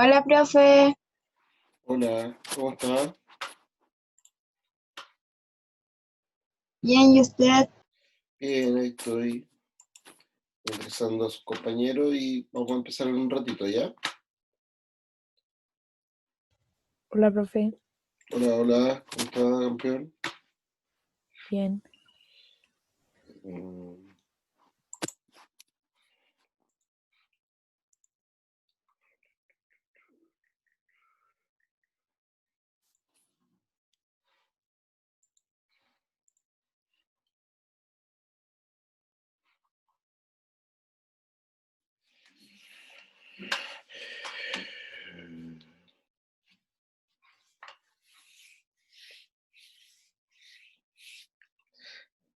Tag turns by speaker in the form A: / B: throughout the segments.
A: Hola, profe.
B: Hola, ¿cómo estás?
A: Bien, ¿y usted?
B: Bien, ahí estoy ingresando a sus compañeros y vamos a empezar en un ratito, ¿ya?
C: Hola, profe.
B: Hola, hola, ¿cómo estás, campeón?
C: Bien.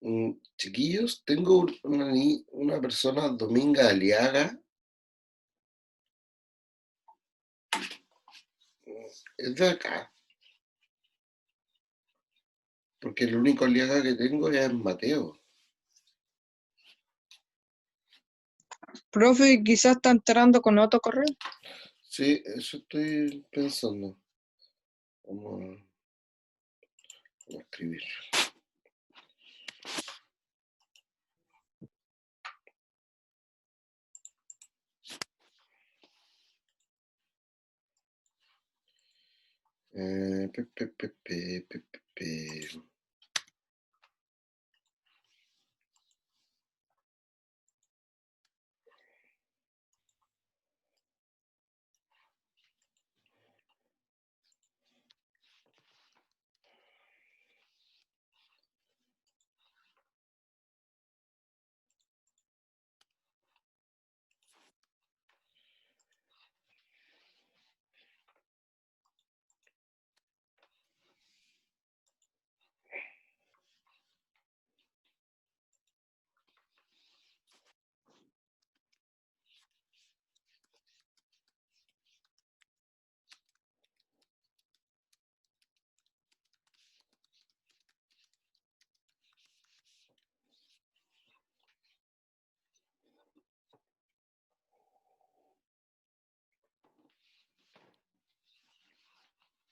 B: Mm, Chiquillos, tengo una persona, Dominga Aliaga, es de acá, porque el único Aliaga que tengo es Mateo.
A: Profe, quizás está entrando con otro correo.
B: Sí, eso estoy pensando. Vamos a escribir. Pe, pe, pe, pe, pe, pe, pe.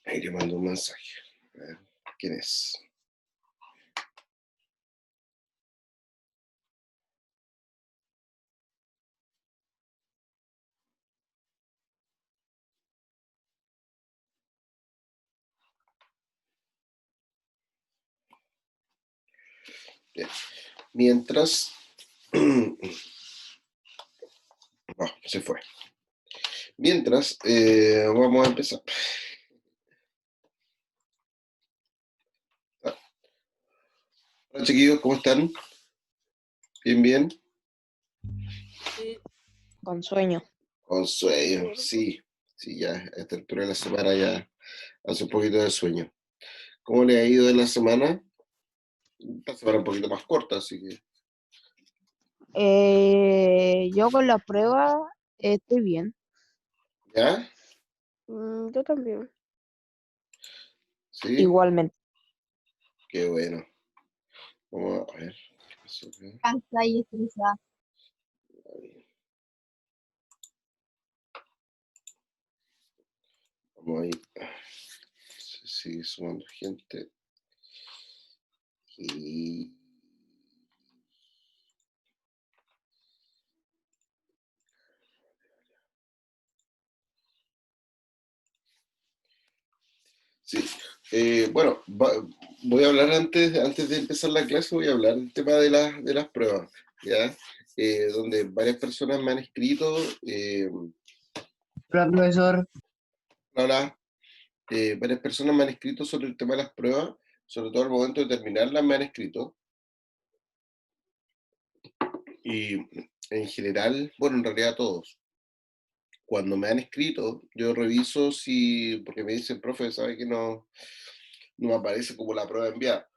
B: Ahí le mando un mensaje. A ver, ¿quién es? Bien. Mientras, se fue. Mientras, vamos a empezar. Hola chiquillos, ¿cómo están? Bien, bien.
A: Con sueño.
B: Con sueño, sí. Sí, ya a esta altura de la semana ya hace un poquito de sueño. ¿Cómo le ha ido en la semana? Esta semana un poquito más corta, así que.
A: Yo con la prueba estoy bien.
B: ¿Ya?
A: Yo también.
B: Sí,
A: Igualmente.
B: qué bueno. Vamos a ver. ¿Qué pasó acá?
A: Cansada y estresada.
B: Vamos a ir. Se sigue sumando gente. Y. Sí, bueno, voy a hablar antes de empezar la clase, voy a hablar del tema de las pruebas, ¿ya? Donde varias personas me han escrito,
A: Hola, profesor.
B: ahora, varias personas me han escrito sobre el tema de las pruebas, sobre todo al momento de terminarlas me han escrito, y en general, bueno, en realidad todos. Cuando me han escrito, yo reviso si, porque me dicen, profe, ¿sabe que no me aparece como la prueba enviada?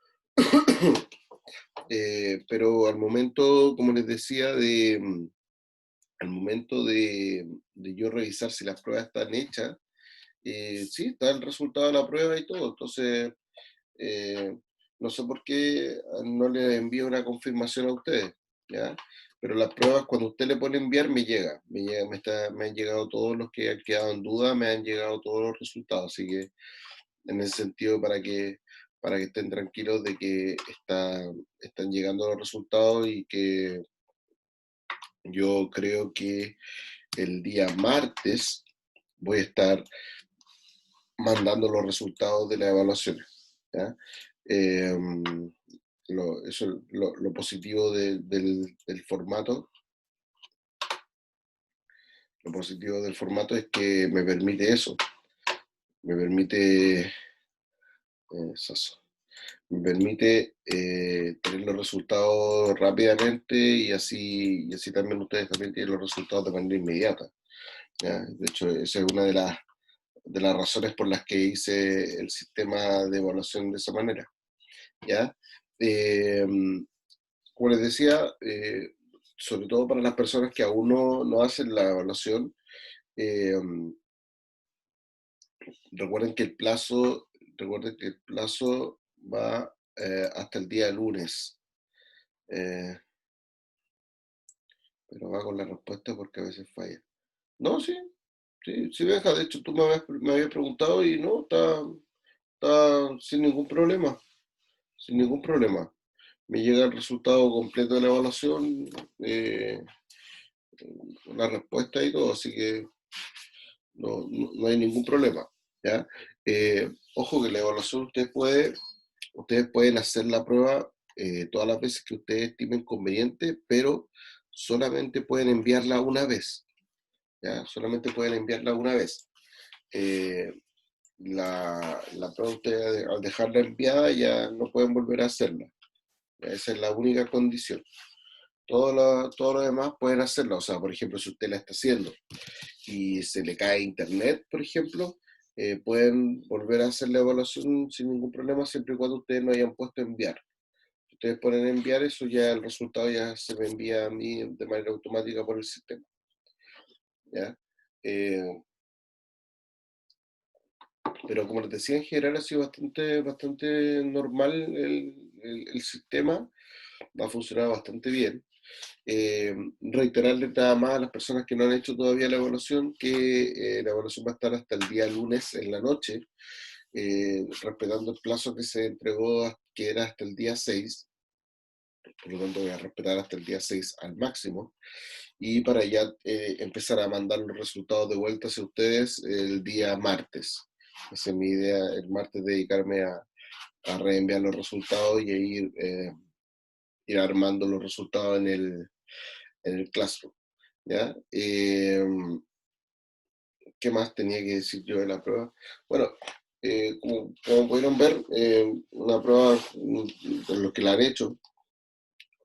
B: Pero al momento, como les decía, al momento de yo revisar si las pruebas están hechas, sí, está el resultado de la prueba y todo. Entonces, eh, no sé por qué no les envío una confirmación a ustedes, ¿ya? pero las pruebas cuando usted le pone enviar me han llegado todos los que han quedado en duda, me han llegado todos los resultados, así que en ese sentido para que estén tranquilos de que están llegando los resultados y que yo creo que el día martes voy a estar mandando los resultados de las evaluaciones, ¿ya? Lo positivo del formato, lo positivo del formato es que me permite eso, me permite, eso, me permite tener los resultados rápidamente y así también ustedes también tienen los resultados de manera inmediata, ¿ya? De hecho, esa es una de las razones por las que hice el sistema de evaluación de esa manera, ¿ya? Eh, Como les decía, sobre todo para las personas que aún no hacen la evaluación, eh, recuerden que el plazo va hasta el día lunes, eh, pero va con la respuesta porque a veces falla. No, sí, sí, sí, Benja, de hecho tú me habías preguntado y no, está sin ningún problema, sin ningún problema. Me llega el resultado completo de la evaluación, eh, la respuesta y todo, así que no hay ningún problema, ¿ya? Ojo que la evaluación ustedes pueden hacer la prueba todas las veces que ustedes estimen conveniente, pero solamente pueden enviarla una vez, ¿ya? Solamente pueden enviarla una vez. Eh, la prueba ustedes al dejarla enviada ya no pueden volver a hacerla. Esa es la única condición. Todo lo demás pueden hacerlo. O sea, por ejemplo, si usted la está haciendo y se le cae internet, por ejemplo, pueden volver a hacer la evaluación sin ningún problema, siempre y cuando ustedes no hayan puesto enviar. Si ustedes ponen enviar, eso ya el resultado ya se me envía a mí de manera automática por el sistema, ¿ya? Eh, pero como les decía, en general ha sido bastante normal el sistema, ha funcionado bastante bien. Reiterarles nada más a las personas que no han hecho todavía la evaluación que la evaluación va a estar hasta el día lunes en la noche, respetando el plazo que se entregó, que era hasta el día 6. Por lo tanto voy a respetar hasta el día 6 al máximo, y para ya empezar a mandar los resultados de vuelta hacia ustedes el día martes. Esa es mi idea, el martes dedicarme a reenviar los resultados y a ir armando los resultados en el Classroom, ¿ya? ¿Qué más tenía que decir yo de la prueba? Bueno, como pudieron ver, una prueba de los que la han hecho,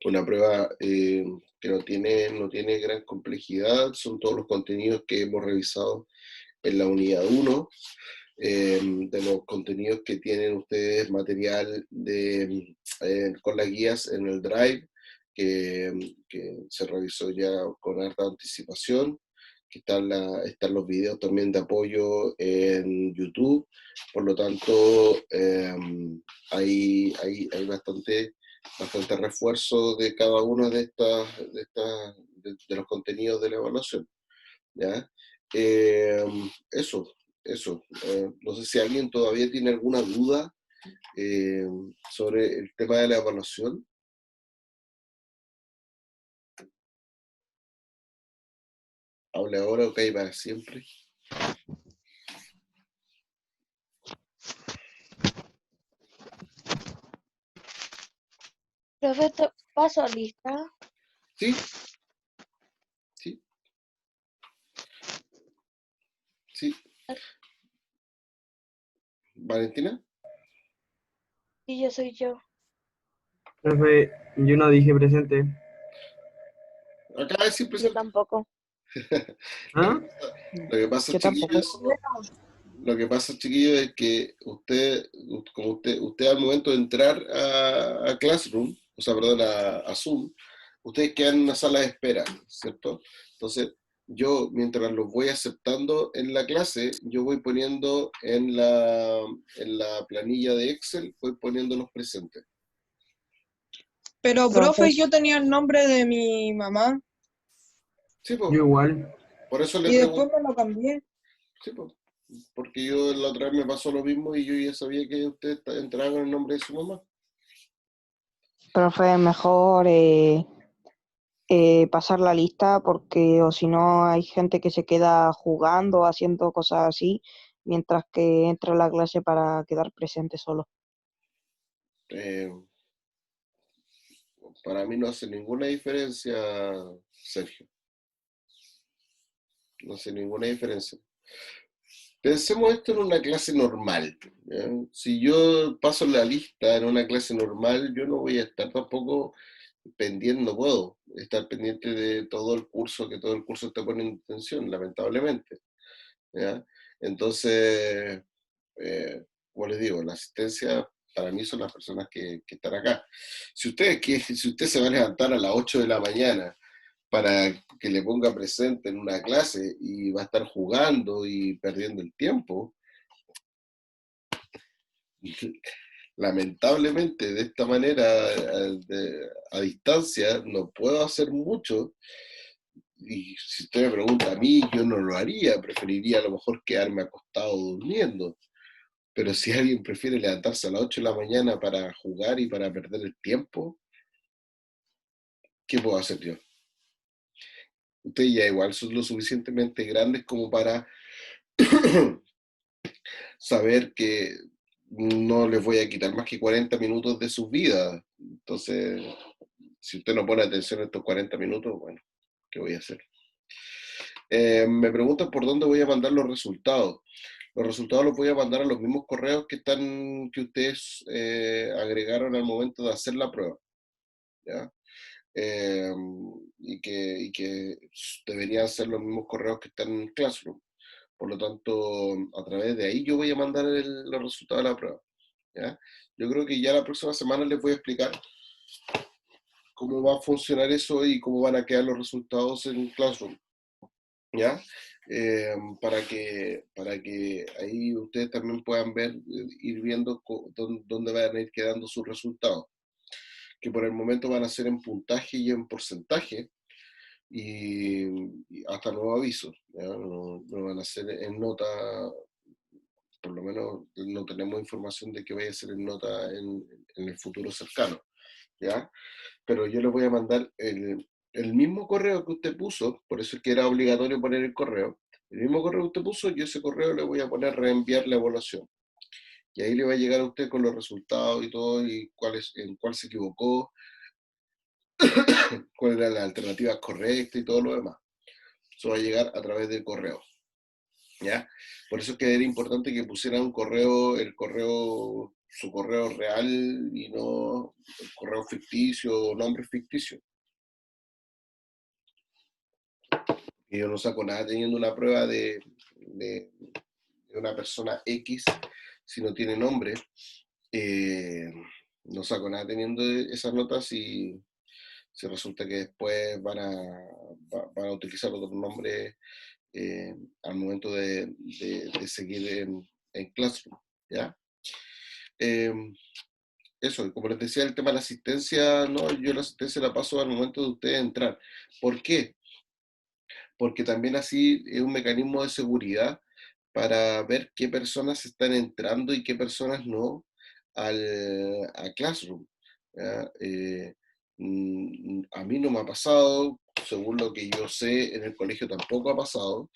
B: una prueba que no tiene gran complejidad, son todos los contenidos que hemos revisado en la unidad 1, de los contenidos que tienen ustedes material con las guías en el Drive, que se revisó ya con harta anticipación, que están los videos también de apoyo en YouTube, por lo tanto hay bastante refuerzo de cada uno de los contenidos de la evaluación, ¿ya? Eh, eso, eso. No sé si alguien todavía tiene alguna duda eh, sobre el tema de la evaluación. Hable ahora o cae para siempre.
D: Profe, ¿paso lista?
B: Sí, sí, sí. Valentina,
D: Sí, yo soy yo.
E: Profe, yo no dije presente.
B: acaba de decir
D: Yo
B: presente.
D: tampoco.
E: ¿Ah?
B: Lo que pasa,
A: Yo tampoco.
B: chiquillos, lo que pasa, chiquillos, es que usted al momento de entrar a Classroom, o sea, perdón, a Zoom, ustedes quedan en una sala de espera, ¿cierto? Entonces, yo, mientras los voy aceptando en la clase, yo voy poniendo en la planilla de Excel, voy poniendo los presentes.
F: Pero, profe,
A: Profes,
F: yo tenía el nombre de mi mamá
B: Sí, pues,
E: Yo igual.
B: por eso le
F: y después
B: pregunto.
F: me lo cambié.
B: Sí, pues, porque yo la otra vez me pasó lo mismo y yo ya sabía que usted entraba con el nombre de su mamá.
A: profe, mejor pasar la lista porque o si no hay gente que se queda jugando, haciendo cosas así, mientras que entra a la clase para quedar presente solo.
B: Eh, para mí no hace ninguna diferencia, Sergio. No hace ninguna diferencia. Pensemos esto en una clase normal. ¿Ya? Si yo paso la lista en una clase normal, yo no voy a estar tampoco pendiente, no puedo estar pendiente de todo el curso, que todo el curso esté poniendo atención, lamentablemente. ¿Ya? Entonces, como les digo, la asistencia para mí son las personas que están acá. Si usted se va a levantar a las 8 de la mañana para que le ponga presente en una clase y va a estar jugando y perdiendo el tiempo, lamentablemente de esta manera a distancia no puedo hacer mucho. Y si usted me pregunta a mí, yo no lo haría, preferiría a lo mejor quedarme acostado durmiendo. Pero si alguien prefiere levantarse a las 8 de la mañana para jugar y para perder el tiempo, ¿qué puedo hacer yo? Ustedes ya igual son lo suficientemente grandes como para saber que no les voy a quitar más que 40 minutos de sus vidas. Entonces, si usted no pone atención a estos 40 minutos, bueno, ¿qué voy a hacer? Me preguntan por dónde voy a mandar los resultados. Los resultados los voy a mandar a los mismos correos que ustedes agregaron al momento de hacer la prueba. ¿Ya? Eh, y que deberían ser los mismos correos que están en Classroom. Por lo tanto, a través de ahí yo voy a mandar los resultados de la prueba. ¿Ya? Yo creo que ya la próxima semana les voy a explicar cómo va a funcionar eso y cómo van a quedar los resultados en Classroom. ¿Ya? Para que ahí ustedes también puedan ver, ir viendo dónde van a ir quedando sus resultados, que por el momento van a ser en puntaje y en porcentaje, y hasta nuevo aviso, ¿ya? No van a ser en nota, por lo menos no tenemos información de que vaya a ser en nota en el futuro cercano, ¿ya? Pero yo les voy a mandar el mismo correo que usted puso, por eso es que era obligatorio poner el correo, el mismo correo que usted puso, yo ese correo le voy a poner reenviar la evaluación. Y ahí le va a llegar a usted con los resultados y todo, y en cuál se equivocó, cuál era la alternativa correcta y todo lo demás. Eso va a llegar a través del correo. ¿Ya? Por eso es que era importante que pusieran un correo, su correo real y no el correo ficticio o nombre ficticio. Y yo no saco nada teniendo una prueba de una persona X si no tiene nombre. No saco nada teniendo esas notas si resulta que después van a utilizar otro nombre al momento de seguir en Classroom, ¿ya? Eh, Eso, como les decía, el tema de la asistencia, no, yo la asistencia la paso al momento de ustedes entrar. ¿Por qué? Porque también así es un mecanismo de seguridad para ver qué personas están entrando y qué personas no a Classroom. ¿Ya? A mí no me ha pasado, según lo que yo sé, en el colegio tampoco ha pasado,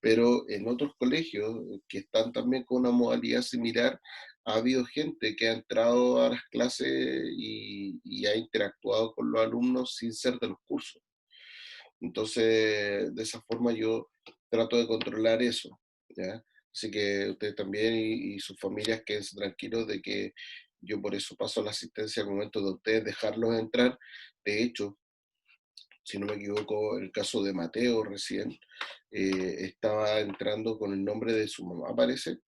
B: pero en otros colegios que están también con una modalidad similar, ha habido gente que ha entrado a las clases y ha interactuado con los alumnos sin ser de los cursos. Entonces, de esa forma yo trato de controlar eso, ¿ya? Así que ustedes también y sus familias quédense tranquilos de que yo por eso paso la asistencia al momento de ustedes dejarlos entrar. De hecho, si no me equivoco, el caso de Mateo recién, estaba entrando con el nombre de su mamá, parece,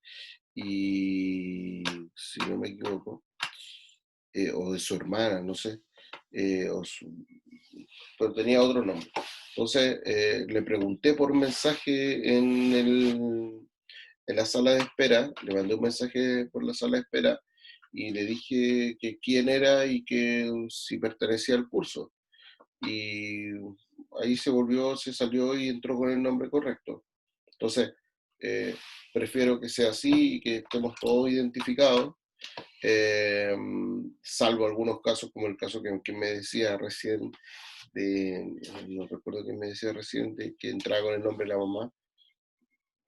B: y si no me equivoco, o de su hermana, no sé, eh, o su- pero tenía otro nombre. Entonces, le pregunté por un mensaje en la sala de espera, le mandé un mensaje por la sala de espera y le dije que quién era y que si pertenecía al curso. Y ahí se salió y entró con el nombre correcto. Entonces, prefiero que sea así y que estemos todos identificados, salvo algunos casos, como el caso que me decía recién, no recuerdo quién me decía recién, que entraba con el nombre de la mamá.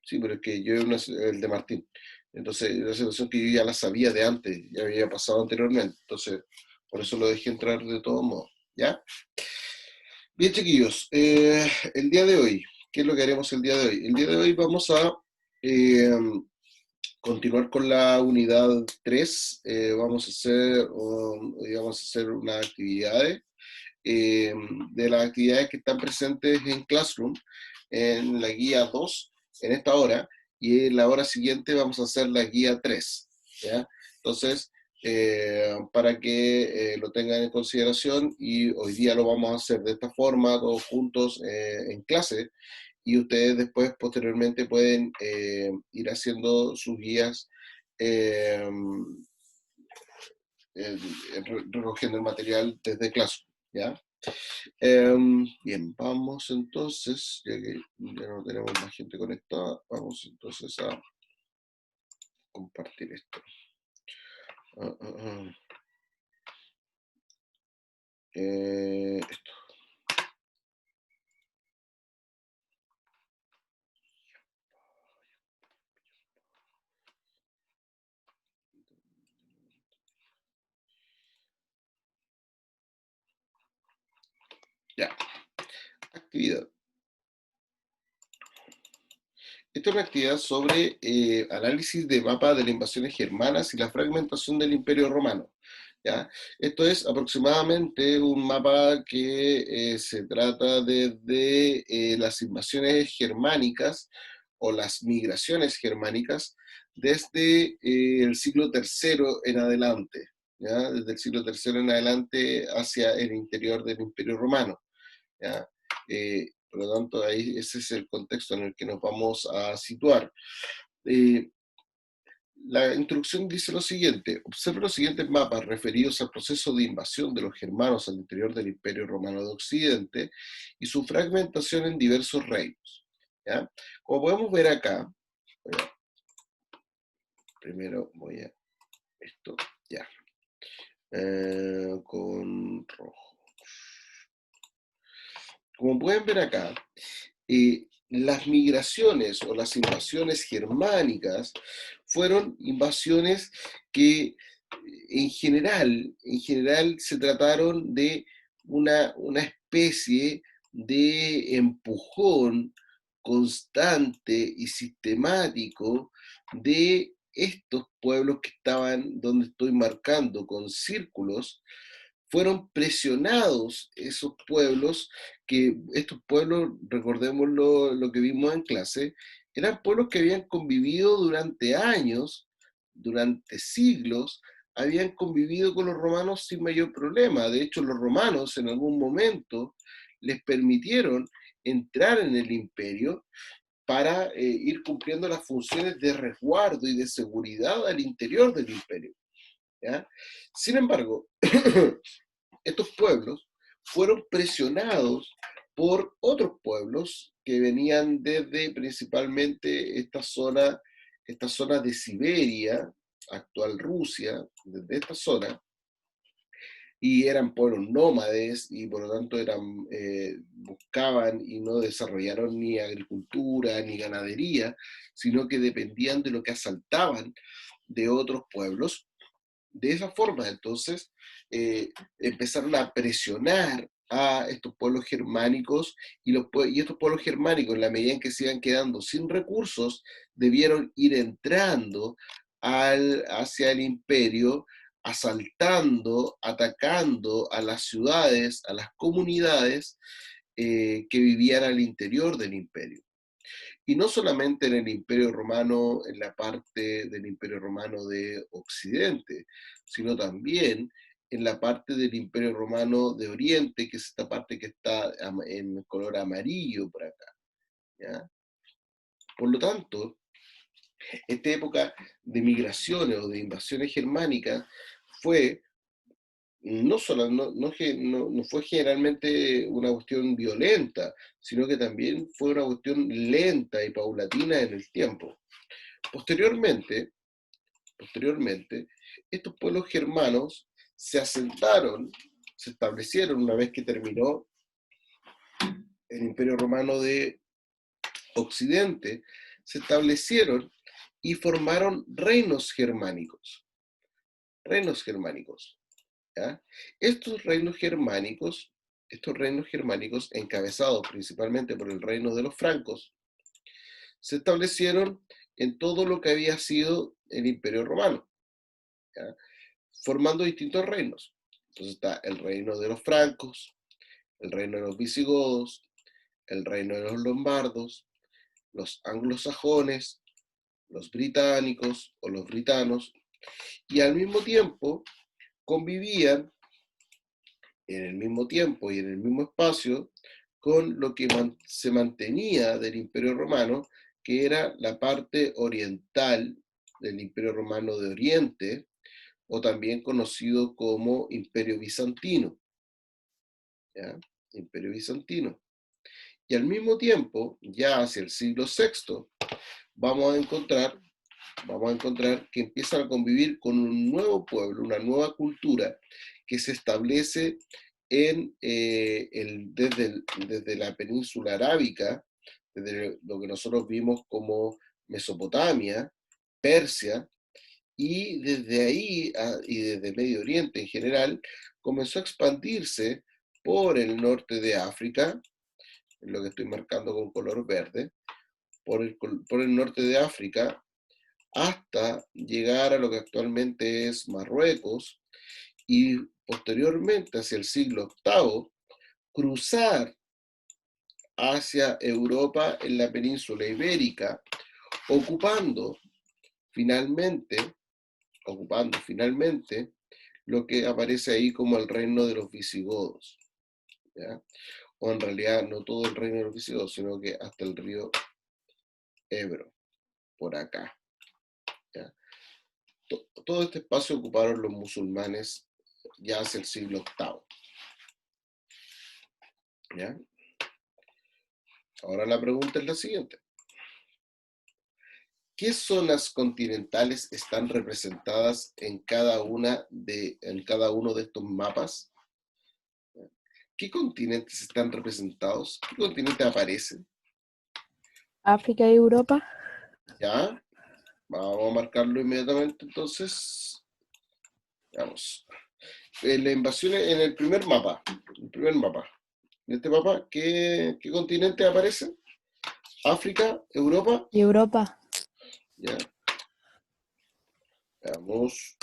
B: Sí, pero es que yo el de Martín. Entonces, la situación que yo ya la sabía de antes, ya había pasado anteriormente. Entonces, por eso lo dejé entrar de todos modos. ¿Ya? Bien, chiquillos, el día de hoy, ¿qué es lo que haremos el día de hoy? El día de hoy vamos a continuar con la unidad 3. Hoy vamos a hacer unas actividades. De las actividades que están presentes en Classroom, en la guía 2, en esta hora, y en la hora siguiente vamos a hacer la guía 3, ¿ya? Entonces, para que lo tengan en consideración, y hoy día lo vamos a hacer de esta forma, todos juntos en clase, y ustedes después, posteriormente, pueden ir haciendo sus guías, recogiendo el material desde Classroom, ¿ya? Bien, vamos entonces, ya que ya no tenemos más gente conectada, vamos entonces a compartir esto. Esto. Ya, actividad. Esta es una actividad sobre análisis de mapa de las invasiones germanas y la fragmentación del Imperio Romano. ¿Ya? Esto es aproximadamente un mapa que se trata desde las invasiones germánicas o las migraciones germánicas desde el siglo III en adelante, ¿ya? Desde el siglo III en adelante hacia el interior del Imperio Romano, ¿ya? Por lo tanto, ahí ese es el contexto en el que nos vamos a situar. La introducción dice lo siguiente: observe los siguientes mapas referidos al proceso de invasión de los germanos al interior del Imperio Romano de Occidente y su fragmentación en diversos reinos. ¿Ya? Como podemos ver acá, primero voy a esto, ya, con rojo. Como pueden ver acá, las migraciones o las invasiones germánicas fueron invasiones que en general se trataron de una especie de empujón constante y sistemático de estos pueblos que estaban, donde estoy marcando con círculos. Fueron presionados esos pueblos, que estos pueblos, recordemos lo que vimos en clase, eran pueblos que habían convivido durante años, durante siglos, habían convivido con los romanos sin mayor problema. De hecho, los romanos en algún momento les permitieron entrar en el imperio para ir cumpliendo las funciones de resguardo y de seguridad al interior del imperio, ¿ya? Sin embargo, estos pueblos fueron presionados por otros pueblos que venían desde principalmente esta zona de Siberia, actual Rusia, desde esta zona, y eran pueblos nómades y por lo tanto buscaban y no desarrollaron ni agricultura ni ganadería, sino que dependían de lo que asaltaban de otros pueblos. De esa forma, entonces, empezaron a presionar a estos pueblos germánicos, y estos pueblos germánicos, en la medida en que se iban quedando sin recursos, debieron ir entrando hacia el imperio, asaltando, atacando a las ciudades, a las comunidades que vivían al interior del imperio. Y no solamente en el Imperio Romano, en la parte del Imperio Romano de Occidente, sino también en la parte del Imperio Romano de Oriente, que es esta parte que está en color amarillo por acá, ¿ya? Por lo tanto, Esta época de migraciones o de invasiones germánicas fue no fue generalmente una cuestión violenta, sino que también fue una cuestión lenta y paulatina en el tiempo. Posteriormente, estos pueblos germanos se asentaron, se establecieron una vez que terminó el Imperio Romano de Occidente, se establecieron y formaron reinos germánicos. Reinos germánicos. ¿Ya? Estos reinos germánicos, encabezados principalmente por el reino de los francos, se establecieron en todo lo que había sido el Imperio Romano, ¿ya? Formando distintos reinos. Entonces está el reino de los francos, el reino de los visigodos, el reino de los lombardos, los anglosajones, los británicos o los britanos, y al mismo tiempo convivían en el mismo tiempo y en el mismo espacio con lo que se mantenía del Imperio Romano, que era la parte oriental del Imperio Romano de Oriente, o también conocido como Imperio Bizantino. ¿Ya? Imperio Bizantino. Y al mismo tiempo, ya hacia el siglo VI, vamos a encontrar que empiezan a convivir con un nuevo pueblo, una nueva cultura que se establece desde la península arábica, desde lo que nosotros vimos como Mesopotamia, Persia, y desde ahí, y desde Medio Oriente en general, comenzó a expandirse por el norte de África, lo que estoy marcando con color verde, por el norte de África, hasta llegar a lo que actualmente es Marruecos, y posteriormente, hacia el siglo VIII, cruzar hacia Europa en la península ibérica, ocupando finalmente lo que aparece ahí como el reino de los visigodos, ¿ya? O en realidad no todo el reino de los visigodos, sino que hasta el río Ebro, por acá, ¿ya? Todo este espacio ocuparon los musulmanes ya hacia el siglo VIII, ¿ya? Ahora la pregunta es la siguiente. ¿Qué zonas continentales están representadas en cada uno de estos mapas? ¿Qué continentes están representados? ¿Qué continentes aparecen?
C: África y Europa.
B: ¿Ya? Vamos a marcarlo inmediatamente entonces. Veamos. La invasión en el primer mapa. En este mapa, ¿qué continentes aparecen? África, Europa.
C: Y Europa.
B: Ya. Veamos.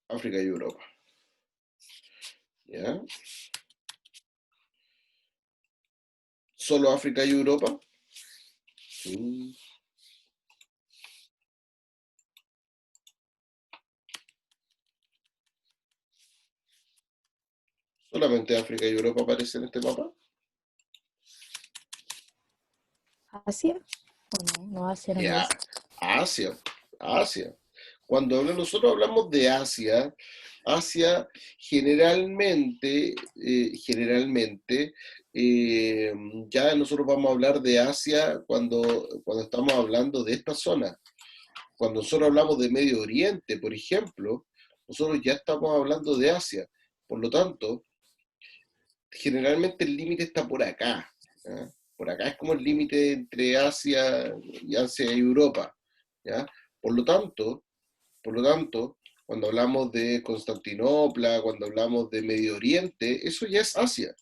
B: África y Europa. ¿Ya? ¿Solo África y Europa? Sí. ¿Solamente África y Europa aparecen en este mapa?
C: Asia. ¿O no? No, Asia no
B: Ya.
C: es.
B: Asia. Cuando nosotros hablamos de Asia generalmente, ya nosotros vamos a hablar de Asia cuando estamos hablando de esta zona. Cuando nosotros hablamos de Medio Oriente, por ejemplo, nosotros ya estamos hablando de Asia. Por lo tanto, generalmente el límite está por acá, ¿ya? Por acá es como el límite entre Asia y Europa, ¿ya? Por lo tanto, cuando hablamos de Constantinopla, cuando hablamos de Medio Oriente, eso ya es Asia,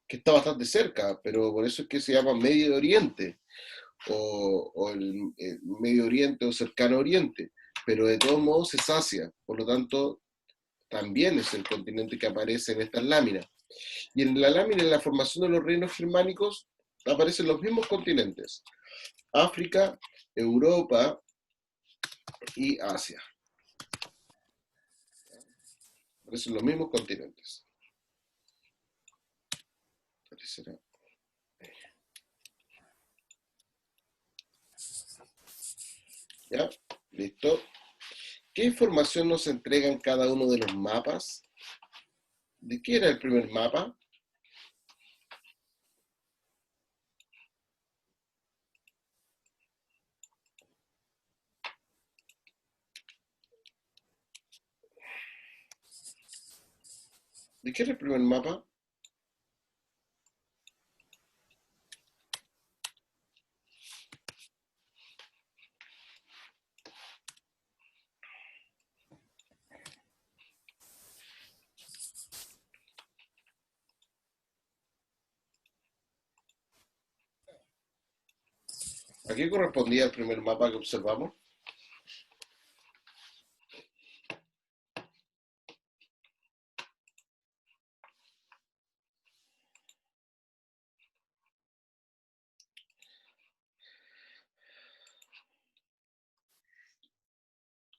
B: que está bastante cerca, pero por eso es que se llama Medio Oriente, o el Medio Oriente o Cercano Oriente, pero de todos modos es Asia, por lo tanto, también es el continente que aparece en estas láminas. Y en la lámina, en la formación de los reinos germánicos, aparecen los mismos continentes. África, Europa y Asia. Parecen los mismos continentes. Parecerá. ¿Ya? ¿Listo? ¿Qué información nos entregan cada uno de los mapas? ¿De qué era el primer mapa? ¿De qué era el primer mapa? ¿A qué correspondía el primer mapa que observamos?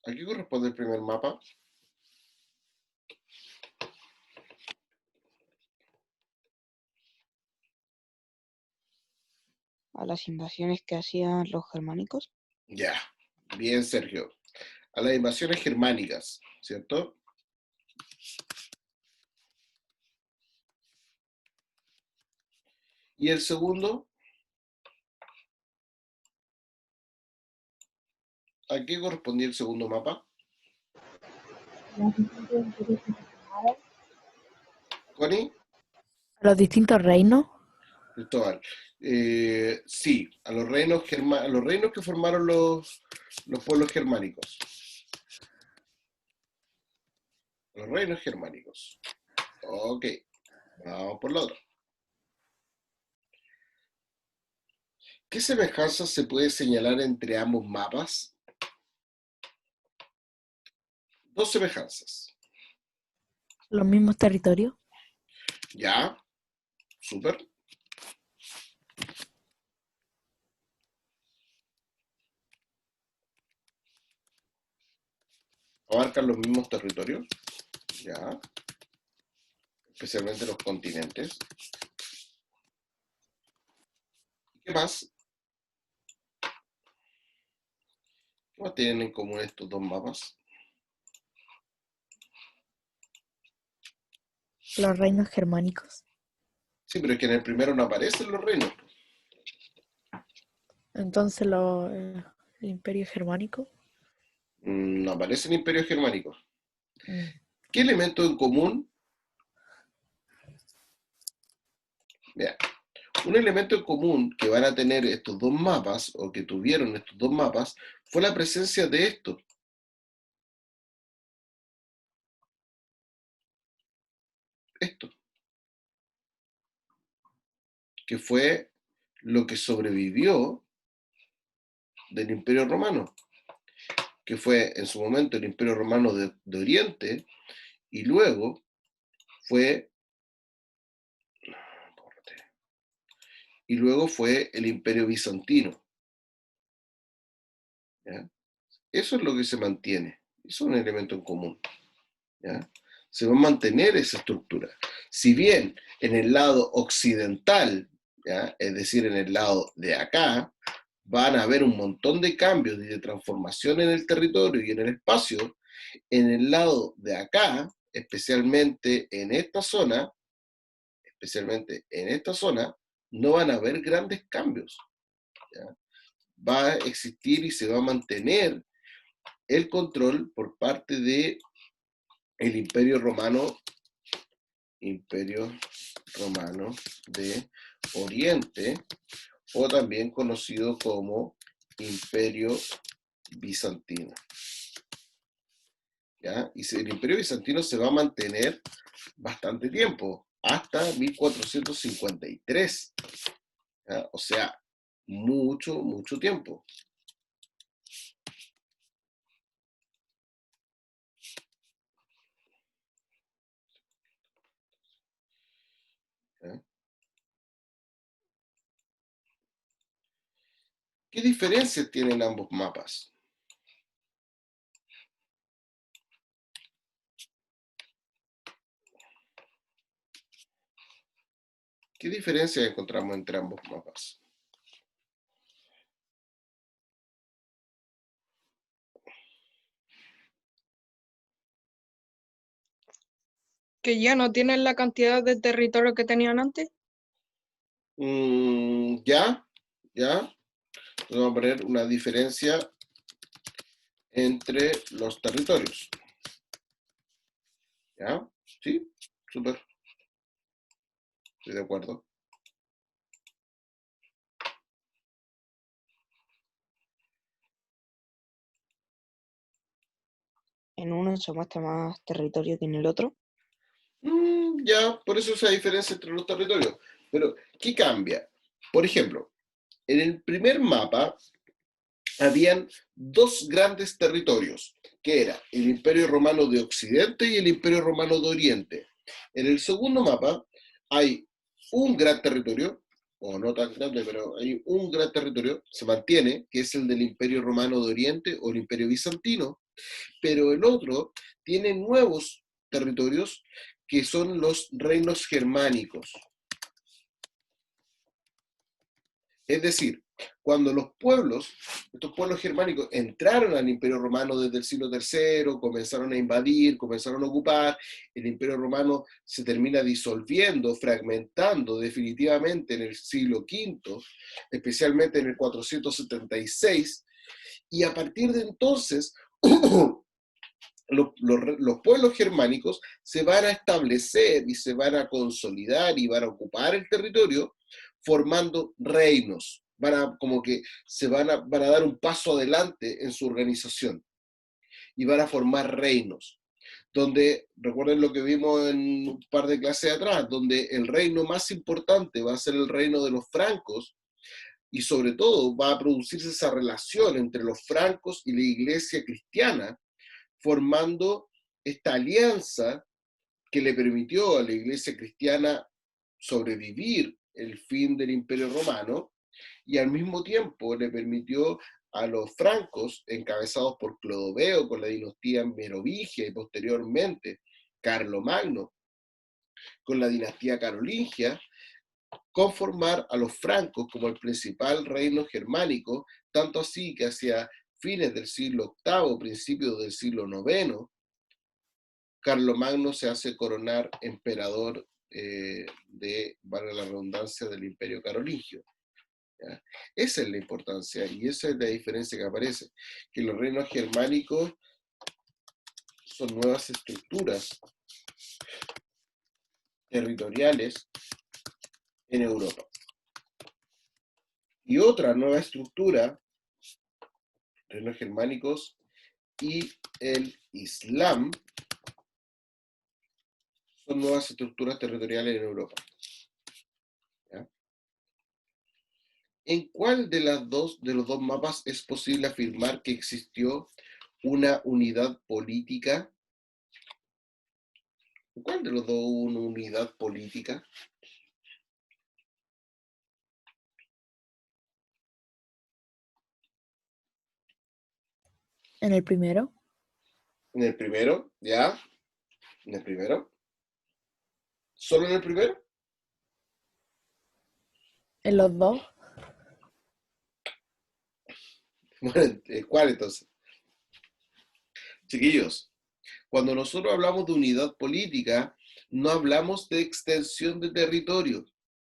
B: ¿A qué corresponde el primer mapa?
A: A las invasiones que hacían los germánicos.
B: Ya, bien, Sergio. A las invasiones germánicas, ¿cierto? ¿Y el segundo? ¿A qué correspondía el segundo mapa?
C: Los distintos imperios que se formaron.
B: ¿Connie?
C: Los distintos reinos.
B: Cristóbal. Sí, a los reinos, a los reinos que formaron los pueblos germánicos. Los reinos germánicos. Ok, vamos por la otra. ¿Qué semejanzas se puede señalar entre ambos mapas? Dos semejanzas.
C: Los mismos territorios.
B: Ya, súper. Abarcan los mismos territorios. Ya. Especialmente los continentes. ¿Qué más? ¿Qué más tienen en común estos dos mapas?
C: Los reinos germánicos.
B: Sí, pero es que en el primero no aparecen los reinos.
C: Entonces el imperio germánico.
B: No aparecen imperios germánicos.
C: Mm.
B: ¿Qué elemento en común? Mira, un elemento en común que van a tener estos dos mapas, o que tuvieron estos dos mapas, fue la presencia de esto. Esto. Que fue lo que sobrevivió del Imperio Romano, que fue en su momento el Imperio Romano de Oriente, y luego fue el Imperio Bizantino. ¿Ya? Eso es lo que se mantiene, eso es un elemento en común. ¿Ya? Se va a mantener esa estructura. Si bien en el lado occidental, ¿ya? Es decir, en el lado de acá, van a haber un montón de cambios y de transformación en el territorio y en el espacio, en el lado de acá, especialmente en esta zona, no van a haber grandes cambios. ¿Ya? Va a existir y se va a mantener el control por parte de el Imperio Romano de Oriente, o también conocido como Imperio Bizantino. ¿Ya? Y el Imperio Bizantino se va a mantener bastante tiempo, hasta 1453. ¿Ya? O sea, mucho, mucho tiempo. ¿Ya? ¿Qué diferencias tienen ambos mapas? ¿Qué diferencias encontramos entre ambos mapas?
F: Que ya no tienen la cantidad de territorio que tenían antes.
B: Ya. Vamos a poner una diferencia entre los territorios. ¿Ya? ¿Sí? Súper. Estoy de acuerdo.
A: En uno se muestra más territorio que en el otro.
B: Ya, por eso esa diferencia entre los territorios. Pero, ¿qué cambia? Por ejemplo, en el primer mapa habían dos grandes territorios, que era el Imperio Romano de Occidente y el Imperio Romano de Oriente. En el segundo mapa hay un gran territorio, o no tan grande, pero hay un gran territorio, se mantiene, que es el del Imperio Romano de Oriente o el Imperio Bizantino, pero el otro tiene nuevos territorios que son los reinos germánicos. Es decir, cuando estos pueblos germánicos entraron al Imperio Romano desde el siglo III, comenzaron a invadir, comenzaron a ocupar, el Imperio Romano se termina disolviendo, fragmentando definitivamente en el siglo V, especialmente en el 476, y a partir de entonces los pueblos germánicos se van a establecer y se van a consolidar y van a ocupar el territorio formando reinos. Como que van a dar un paso adelante en su organización y van a formar reinos. Donde, recuerden lo que vimos en un par de clases atrás, donde el reino más importante va a ser el reino de los francos, y sobre todo va a producirse esa relación entre los francos y la iglesia cristiana, formando esta alianza que le permitió a la iglesia cristiana sobrevivir el fin del Imperio Romano y al mismo tiempo le permitió a los francos, encabezados por Clodoveo con la dinastía merovingia y posteriormente Carlomagno con la dinastía carolingia, conformar a los francos como el principal reino germánico, tanto así que hacia fines del siglo VIII, principios del siglo IX, Carlomagno se hace coronar emperador valga la redundancia, del Imperio Carolingio. ¿Ya? Esa es la importancia y esa es la diferencia que aparece, que los reinos germánicos son nuevas estructuras territoriales en Europa. Y otra nueva estructura, reinos germánicos y el Islam, son nuevas estructuras territoriales en Europa. ¿Ya? ¿En cuál de los dos mapas es posible afirmar que existió una unidad política? ¿En cuál de los dos hubo una unidad política?
C: ¿En el primero?
B: ¿En el primero? ¿Ya? ¿En el primero? ¿Solo en el primero?
C: ¿En los dos?
B: Bueno, ¿cuál entonces? Chiquillos, cuando nosotros hablamos de unidad política, no hablamos de extensión de territorio.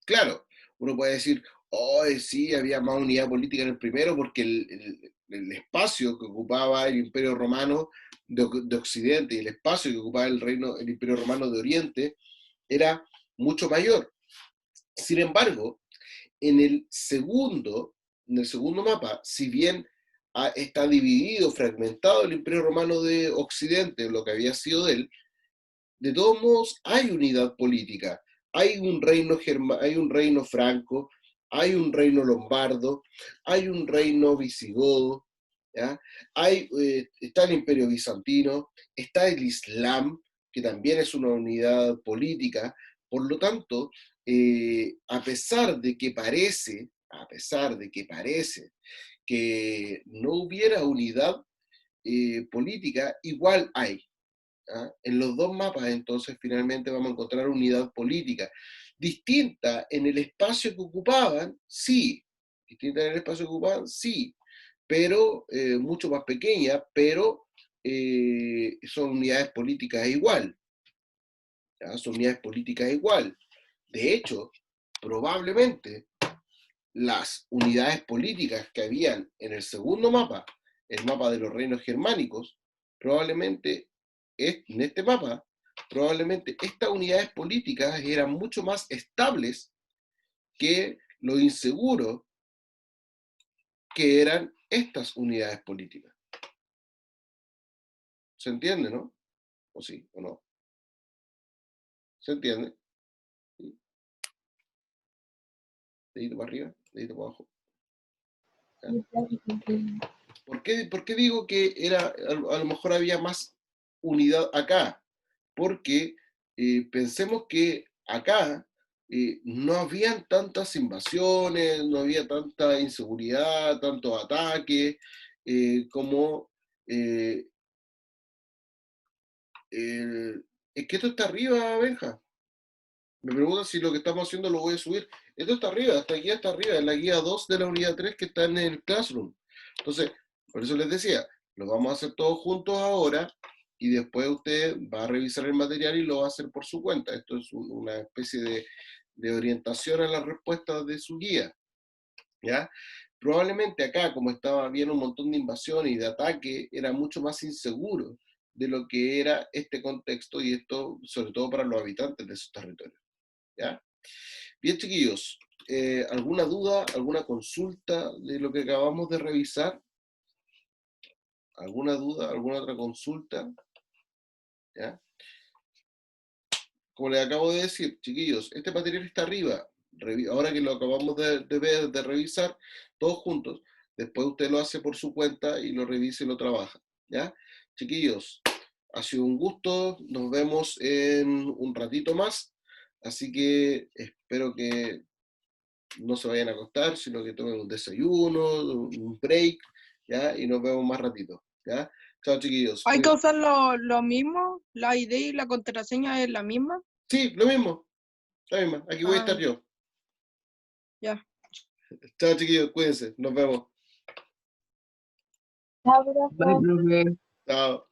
B: Claro, uno puede decir, oh, sí, había más unidad política en el primero porque el espacio que ocupaba el Imperio Romano de Occidente y el espacio que ocupaba el Imperio Romano de Oriente era mucho mayor. Sin embargo, en el segundo mapa, si bien está dividido, fragmentado el Imperio Romano de Occidente, lo que había sido de él, de todos modos hay unidad política. Hay un reino franco, hay un reino lombardo, hay un reino visigodo, ¿ya? Está el Imperio Bizantino, está el Islam, que también es una unidad política. Por lo tanto, a pesar de que parece a pesar de que parece que no hubiera unidad política, igual hay. ¿Ah? En los dos mapas, entonces, finalmente vamos a encontrar unidad política. Distinta en el espacio que ocupaban, sí. Distinta en el espacio que ocupaban, sí. Pero mucho más pequeña, pero son unidades políticas igual. ¿Ya? Son unidades políticas igual. De hecho, probablemente las unidades políticas que habían en el segundo mapa, el mapa de los reinos germánicos, probablemente en este mapa, probablemente estas unidades políticas eran mucho más estables que lo inseguro que eran estas unidades políticas. ¿Se entiende, no? ¿O sí, o no? ¿Se entiende? ¿Sí? Dedito para arriba, dedito para abajo. ¿Ya? ¿Por qué digo que a lo mejor había más unidad acá? Porque pensemos que acá no habían tantas invasiones, no había tanta inseguridad, tantos ataques, como... es que esto está arriba, Benja. Me preguntan si lo que estamos haciendo lo voy a subir. Esto está arriba, esta guía está arriba, es la guía 2 de la unidad 3 que está en el Classroom. Entonces, por eso les decía, lo vamos a hacer todos juntos ahora y después usted va a revisar el material y lo va a hacer por su cuenta. Esto es una especie de orientación a las respuestas de su guía. ¿Ya? Probablemente acá, como estaba bien un montón de invasiones y de ataque, era mucho más inseguro de lo que era este contexto y esto, sobre todo para los habitantes de esos territorios. ¿Ya? Bien, chiquillos, ¿alguna duda, alguna consulta de lo que acabamos de revisar? ¿Alguna duda, alguna otra consulta? ¿Ya? Como les acabo de decir, chiquillos, este material está arriba. Ahora que lo acabamos de ver, de revisar, todos juntos, después usted lo hace por su cuenta y lo revisa y lo trabaja. ¿Ya? Chiquillos, ha sido un gusto, nos vemos en un ratito más, así que espero que no se vayan a acostar, sino que tomen un desayuno, un break, ¿ya? Y nos vemos más ratito, ¿ya? Chao, chiquillos.
F: ¿Hay que usar lo mismo? ¿La ID y la contraseña es la misma?
B: Sí, lo mismo, la misma. Aquí voy a estar yo.
F: Ya.
B: Chao, chiquillos, cuídense, nos vemos.
D: Chao,
E: Bye,
D: profe.
E: profe.
B: Chao.